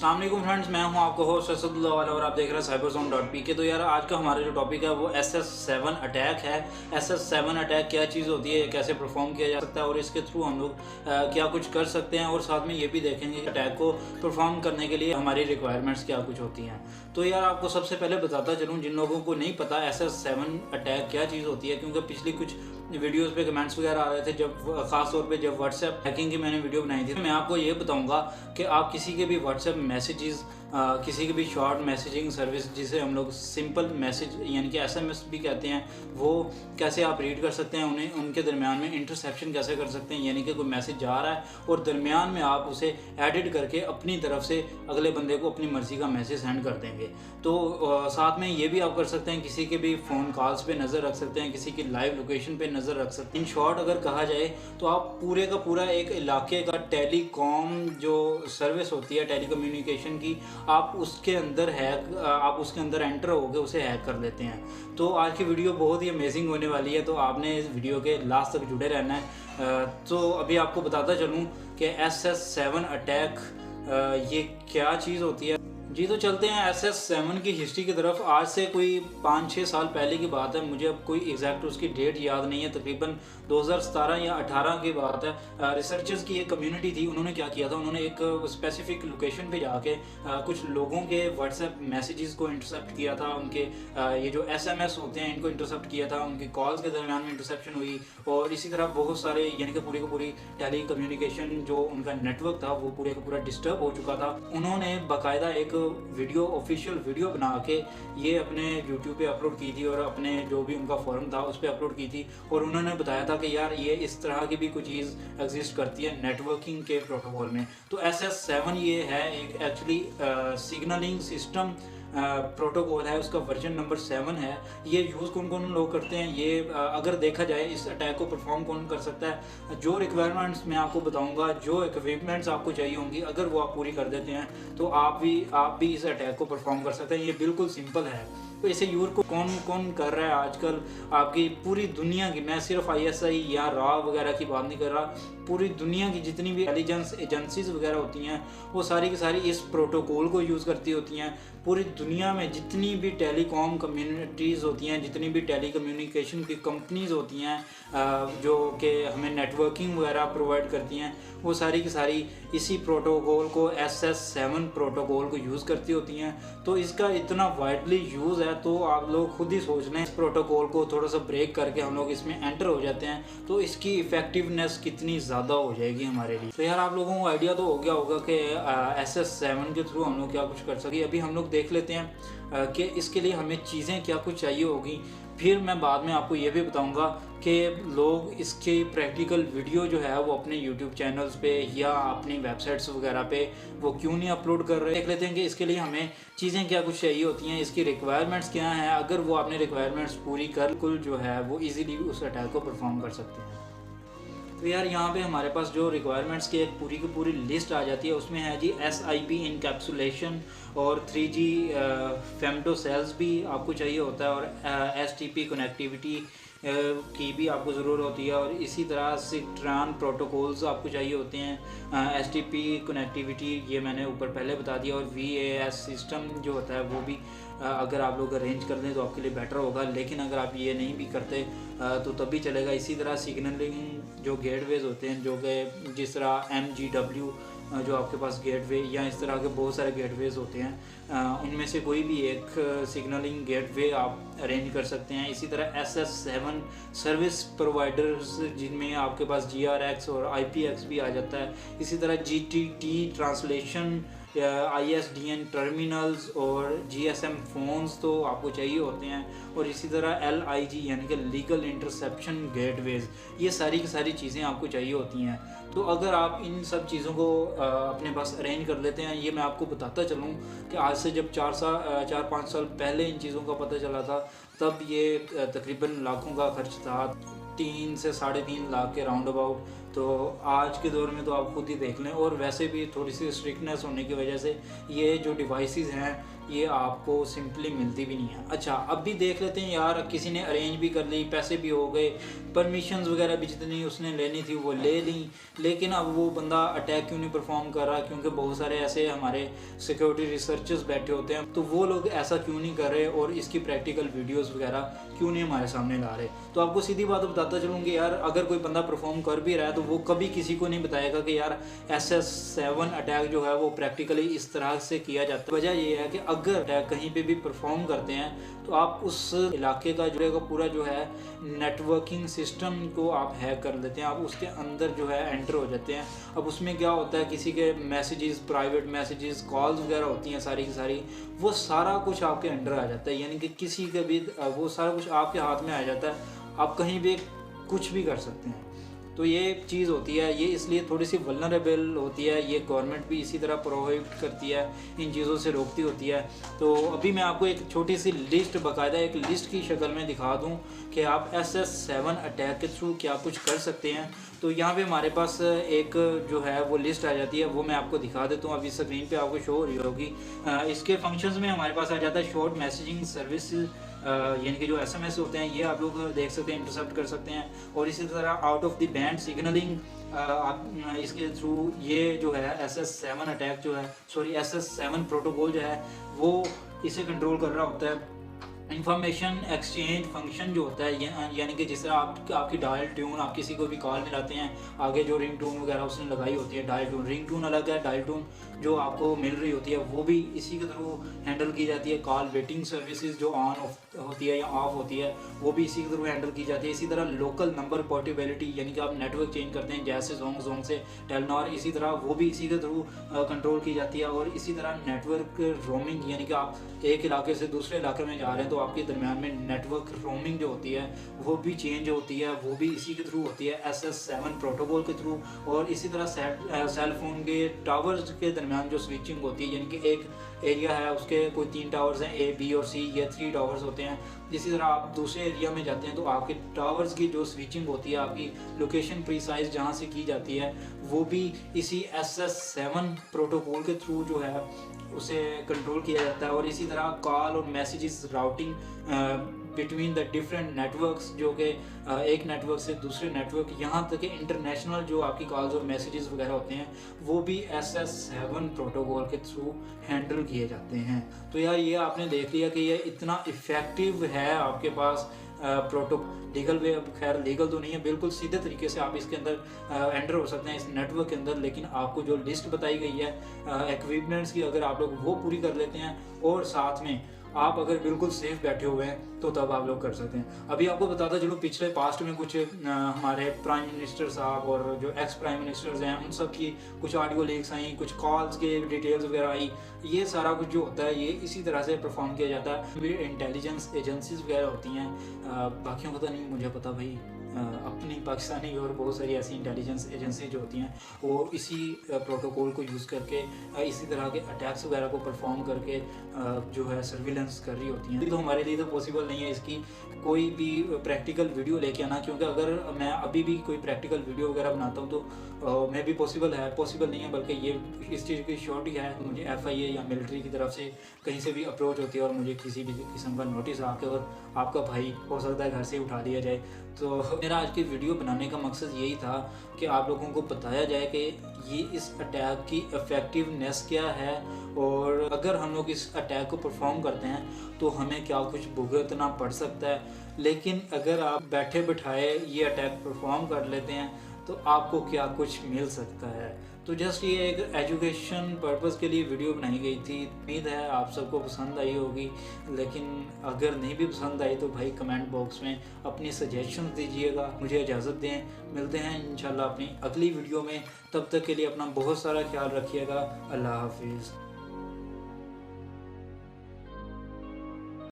अस्सलाम वालेकुम फ्रेंड्स, मैं हूं आपका होस्ट असदुल्लाह वाला और आप देख रहे हैं cyberzone.pk। तो यार आज का हमारा जो टॉपिक है वो SS7 अटैक है। SS7 अटैक क्या चीज़ होती है, कैसे परफॉर्म किया जा सकता है और इसके थ्रू हम लोग क्या कुछ कर सकते हैं, और साथ में ये भी देखेंगे कि अटैक को परफॉर्म करने के लिए हमारी रिक्वायरमेंट्स क्या कुछ होती हैं। तो यार आपको सबसे पहले बताता चलूँ, जिन लोगों को नहीं पता SS7 अटैक क्या चीज़ होती है, क्योंकि पिछली कुछ वीडियोस पे कमेंट्स वगैरह आ रहे थे, जब खास तौर पे जब व्हाट्सएप हैकिंग की मैंने वीडियो बनाई थी। मैं आपको ये बताऊंगा कि आप किसी के भी व्हाट्सएप मैसेजेस, किसी की भी शॉर्ट मैसेजिंग सर्विस जिसे हम लोग सिंपल मैसेज यानी कि SMS भी कहते हैं, वो कैसे आप रीड कर सकते हैं, उन्हें उनके दरमियान में इंटरसेप्शन कैसे कर सकते हैं। यानी कि कोई मैसेज जा रहा है और दरमियान में आप उसे एडिट करके अपनी तरफ से अगले बंदे को अपनी मर्ज़ी का मैसेज सेंड कर देंगे। तो साथ में ये भी आप कर सकते हैं, किसी के भी फ़ोन कॉल्स पे नज़र रख सकते हैं, किसी की लाइव लोकेशन पे नज़र रख सकते हैं। इन शॉर्ट अगर कहा जाए तो आप पूरे का पूरा एक इलाके का टेलीकॉम जो सर्विस होती है टेलीकम्युनिकेशन की, आप उसके अंदर एंटर होकर उसे हैक कर लेते हैं। तो आज की वीडियो बहुत ही अमेजिंग होने वाली है, तो आपने इस वीडियो के लास्ट तक जुड़े रहना है। तो अभी आपको बताता चलूँ कि SS7 अटैक ये क्या चीज़ होती है। जी तो चलते हैं SS7 की हिस्ट्री की तरफ। आज से कोई 5-6 साल पहले की बात है, मुझे अब कोई एग्जैक्ट उसकी डेट याद नहीं है, तकरीबन 2017 या 18 की बात है। रिसर्चर्स की एक कम्युनिटी थी, उन्होंने क्या किया था, उन्होंने एक स्पेसिफिक लोकेशन पे जाके कुछ लोगों के व्हाट्सएप मैसेजेस को इंटरसेप्ट किया था, उनके ये जो SMS होते हैं इनको इंटरसेप्ट किया था, उनकी कॉल्स के दरमियान में इंटरसेप्शन हुई, और इसी तरह बहुत सारे यानी कि पूरी की पूरी टेली कम्युनिकेशन जो उनका नेटवर्क था वो पूरे का पूरा डिस्टर्ब हो चुका था। उन्होंने बाकायदा एक वीडियो, ऑफिशियल वीडियो बना के ये अपने YouTube पे अपलोड की थी और अपने जो भी उनका फोरम था उस पर अपलोड की थी, और उन्होंने बताया था कि यार ये इस तरह की भी कोई चीज़ एग्जिस्ट करती है नेटवर्किंग के प्रोटोकॉल में। तो SS7 ये है एक एक्चुअली सिग्नलिंग सिस्टम प्रोटोकॉल है, उसका वर्जन नंबर 7 है। ये यूज़ कौन कौन लोग करते हैं, ये अगर देखा जाए इस अटैक को परफॉर्म कौन कर सकता है, जो रिक्वायरमेंट्स मैं आपको बताऊंगा, जो इक्विपमेंट्स आपको चाहिए होंगी, अगर वो आप पूरी कर देते हैं तो आप भी इस अटैक को परफॉर्म कर सकते हैं। ये बिल्कुल सिंपल है। तो इसे यूज़ को कौन कौन कर रहा है आजकल, आपकी पूरी दुनिया की, मैं सिर्फ ISI या रॉ वगैरह की बात नहीं कर रहा, पूरी दुनिया की जितनी भी इंटेलिजेंस एजेंसीज वगैरह होती हैं वो सारी की सारी इस प्रोटोकॉल को यूज़ करती होती हैं। पूरी दुनिया में जितनी भी टेलीकॉम कम्युनिटीज़ होती हैं, जितनी भी टेली कम्युनिकेशन की कंपनीज़ होती हैं जो कि हमें नेटवर्किंग वगैरह प्रोवाइड करती हैं, वो सारी की सारी इसी प्रोटोकॉल को, SS7 प्रोटोकॉल को यूज़ करती होती हैं। तो इसका इतना वाइडली यूज़ है, तो आप लोग खुद ही सोच लें, इस प्रोटोकॉल को थोड़ा सा ब्रेक करके हम लोग इसमें एंटर हो जाते हैं तो इसकी इफ़ेक्टिवनेस कितनी ज़्यादा हो जाएगी हमारे लिए। तो यार आप लोगों को आइडिया तो हो गया होगा कि SS7 के थ्रू हम लोग क्या कुछ कर सकें। अभी हम लोग देख लेते हैं कि इसके लिए हमें चीज़ें क्या कुछ चाहिए होगी, फिर मैं बाद में आपको ये भी बताऊंगा कि लोग इसके प्रैक्टिकल वीडियो जो है वो अपने YouTube चैनल्स पे या अपनी वेबसाइट्स वगैरह पे वो क्यों नहीं अपलोड कर रहे। देख लेते हैं कि इसके लिए हमें चीज़ें क्या कुछ चाहिए होती हैं, इसकी रिक्वायरमेंट्स क्या हैं। अगर वो आपने रिक्वायरमेंट्स पूरी कर कुल जो है वो ईजीली उस अटैक को परफॉर्म कर सकते हैं। तो यार यहाँ पे हमारे पास जो रिक्वायरमेंट्स की एक पूरी की पूरी लिस्ट आ जाती है, उसमें है जी SIP इनकैप्सुलेशन और 3G फेमटो सेल्स भी आपको चाहिए होता है, और STP कनेक्टिविटी की भी आपको ज़रूरत होती है, और इसी तरह सिट्रान प्रोटोकॉल्स आपको चाहिए होते हैं। STP कनेक्टिविटी ये मैंने ऊपर पहले बता दिया, और VAS सिस्टम जो होता है वो भी अगर आप लोग अरेंज कर दें तो आपके लिए बेटर होगा, लेकिन अगर आप ये नहीं भी करते तो तब भी चलेगा। इसी तरह सिग्नलिंग जो गेटवेज होते हैं, जो कि जिस तरह MGW जो आपके पास गेटवे या इस तरह के बहुत सारे गेटवेज होते हैं, उनमें से कोई भी एक सिग्नलिंग गेटवे आप अरेंज कर सकते हैं। इसी तरह SS7 सर्विस प्रोवाइडर्स जिनमें आपके पास GRX और IPX भी आ जाता है। इसी तरह GTT ट्रांसलेशन, ISDN टर्मिनल्स और GSM फ़ोन्स तो आपको चाहिए होते हैं, और इसी तरह LIG यानी कि लीगल इंटरसेप्शन गेटवेज, ये सारी की सारी चीज़ें आपको चाहिए होती हैं। तो अगर आप इन सब चीज़ों को अपने पास अरेंज कर लेते हैं, ये मैं आपको बताता चलूँ कि आज से जब 4-5 साल पहले इन चीज़ों का पता चला था, तब ये तकरीबन लाखों का खर्च था, 3 से 3.5 लाख के राउंड अबाउट। तो आज के दौर में तो आप खुद ही देख लें, और वैसे भी थोड़ी सी स्ट्रिक्टनेस होने की वजह से ये जो डिवाइसेस हैं ये आपको सिंपली मिलती भी नहीं है। अच्छा, अब भी देख लेते हैं यार, किसी ने अरेंज भी कर ली, पैसे भी हो गए, परमिशंस वगैरह भी जितनी उसने लेनी थी वो ले ली, लेकिन अब वो बंदा अटैक क्यों नहीं परफॉर्म कर रहा? क्योंकि बहुत सारे ऐसे हमारे सिक्योरिटी रिसर्चर्स बैठे होते हैं, तो वो लोग ऐसा क्यों नहीं कर रहे और इसकी प्रैक्टिकल वीडियोस वगैरह क्यों नहीं हमारे सामने ला रहे? तो आपको सीधी बात बताता चलूँगी यार, अगर कोई बंदा परफॉर्म कर भी रहा है तो वो कभी किसी को नहीं बताएगा कि यार SS7 अटैक जो है वो प्रैक्टिकली इस तरह से किया जाता है। वजह ये है कि अगर अटैक कहीं पे भी परफॉर्म करते हैं तो आप उस इलाके का जुड़ेगा पूरा जो है नेटवर्किंग सिस्टम को आप हैक कर लेते हैं, आप उसके अंदर जो है एंटर हो जाते हैं। अब उसमें क्या होता है, किसी के मैसेजेस, प्राइवेट मैसेजेस, कॉल्स वगैरह होती हैं सारी की सारी, वो सारा कुछ आपके अंडर आ जाता है, यानी कि किसी के भी वो सारा कुछ आपके हाथ में आ जाता है, आप कहीं भी कुछ भी कर सकते हैं। तो ये चीज़ होती है, ये इसलिए थोड़ी सी वल्नरेबल होती है, ये गवर्नमेंट भी इसी तरह प्रोहिबिट करती है, इन चीज़ों से रोकती होती है। तो अभी मैं आपको एक छोटी सी लिस्ट, बाकायदा एक लिस्ट की शक्ल में दिखा दूं कि आप SS7 अटैक के थ्रू क्या कुछ कर सकते हैं। तो यहाँ पे हमारे पास एक जो है वो लिस्ट आ जाती है, वो मैं आपको दिखा देता हूँ, अभी स्क्रीन पे आपको शो हो रही होगी। इसके फंक्शंस में हमारे पास आ जाता है शॉर्ट मैसेजिंग सर्विस, यानी कि जो SMS होते हैं ये आप लोग देख सकते हैं, इंटरसेप्ट कर सकते हैं। और इसी तरह out of the band signalling, आप इसके थ्रू ये जो है SS7 अटैक जो है, सॉरी SS7 प्रोटोकॉल जो है वो इसे कंट्रोल कर रहा होता है। इंफॉर्मेशन एक्सचेंज फंक्शन जो होता है, यानी कि जिस तरह आपकी डायल ट्यून, आप किसी को भी कॉल मिलाते हैं, आगे जो रिंग टून वगैरह उसने लगाई होती है, डायल टून, रिंग टून अलग है, डायल टून जो आपको मिल रही होती है वो भी इसी के थ्रू हैंडल की जाती है। कॉल वेटिंग सर्विसेज जो ऑन होती है या ऑफ होती है वो भी इसी के थ्रू हैंडल की जाती है। इसी तरह लोकल नंबर पोर्टेबिलिटी, यानी कि आप नेटवर्क चेंज करते हैं जैसे जोंग से टेलनॉर, इसी तरह वो भी इसी के थ्रू कंट्रोल की जाती है। और इसी तरह नेटवर्क रोमिंग, यानी कि आप एक इलाके से दूसरे इलाके में जा रहे हैं तो आपके दरमियान में नेटवर्क रोमिंग जो होती है वो भी चेंज होती है, वो भी इसी के थ्रू होती है SS7 प्रोटोकॉल के थ्रू। और इसी तरह सेल फोन के टावर्स के दरमियान जो स्विचिंग होती है, यानी कि एक एरिया है उसके कोई 3 टावर्स हैं, A, B और C, ये 3 टावर्स होते हैं। इसी तरह आप दूसरे एरिया में जाते हैं तो आपके टावर्स की जो स्विचिंग होती है, आपकी लोकेशन प्रीसाइज जहाँ से की जाती है, वो भी इसी SS7 प्रोटोकॉल के थ्रू जो है उसे कंट्रोल किया जाता है। और इसी तरह कॉल और messages routing between the different networks, जो कि एक नेटवर्क से दूसरे नेटवर्क, यहाँ तक कि इंटरनेशनल जो आपकी कॉल्स और मैसेजेस वगैरह होते हैं वो भी SS7 प्रोटोकॉल के थ्रू हैंडल किए जाते हैं। तो यार ये आपने देख लिया कि ये इतना इफ़ेक्टिव है आपके पास लीगल वे, खैर लीगल तो नहीं है, बिल्कुल सीधे तरीके से आप इसके अंदर एंटर हो सकते हैं इस नेटवर्क के अंदर। लेकिन आपको जो लिस्ट बताई गई है इक्विपमेंट्स की, अगर आप लोग वो पूरी कर लेते हैं और साथ में आप अगर बिल्कुल सेफ बैठे हुए हैं तो तब आप लोग कर सकते हैं। अभी आपको बताता चलो, पिछले पास्ट में कुछ हमारे प्राइम मिनिस्टर साहब और जो एक्स प्राइम मिनिस्टर्स हैं उन सब की कुछ ऑडियो लीक्स आई, कुछ कॉल्स के डिटेल्स वगैरह आई। ये सारा कुछ जो होता है ये इसी तरह से परफॉर्म किया जाता है। इंटेलिजेंस एजेंसीज वगैरह होती हैं, बाकियों का तो नहीं मुझे पता भाई, अपनी पाकिस्तानी और बहुत सारी ऐसी इंटेलिजेंस एजेंसी जो होती हैं वो इसी प्रोटोकॉल को यूज़ करके इसी तरह के अटैक्स वगैरह को परफॉर्म करके जो है सर्विलेंस कर रही होती हैं। तो हमारे लिए तो पॉसिबल नहीं है इसकी कोई भी प्रैक्टिकल वीडियो लेके आना, क्योंकि अगर मैं अभी भी कोई प्रैक्टिकल वीडियो वगैरह बनाता हूँ तो मैं भी पॉसिबल नहीं है, बल्कि ये इस चीज़ की श्योरिटी है। मुझे FIA या मिलिट्री की तरफ से कहीं से भी अप्रोच होती है और मुझे किसी भी किस्म का नोटिस आके और आपका भाई हो सकता है घर से उठा लिया जाए। तो मेरा आज की वीडियो बनाने का मकसद यही था कि आप लोगों को बताया जाए कि ये इस अटैक की इफ़ेक्टिवनेस क्या है, और अगर हम लोग इस अटैक को परफॉर्म करते हैं तो हमें क्या कुछ भुगतना पड़ सकता है। लेकिन अगर आप बैठे बिठाए ये अटैक परफॉर्म कर लेते हैं तो आपको क्या कुछ मिल सकता है। तो जस्ट ये एक एजुकेशन पर्पज़ के लिए वीडियो बनाई गई थी। उम्मीद है आप सबको पसंद आई होगी, लेकिन अगर नहीं भी पसंद आई तो भाई कमेंट बॉक्स में अपनी सजेशन दीजिएगा। मुझे इजाज़त दें, मिलते हैं इंशाल्लाह अपनी अगली वीडियो में। तब तक के लिए अपना बहुत सारा ख्याल रखिएगा। अल्लाह हाफिज़।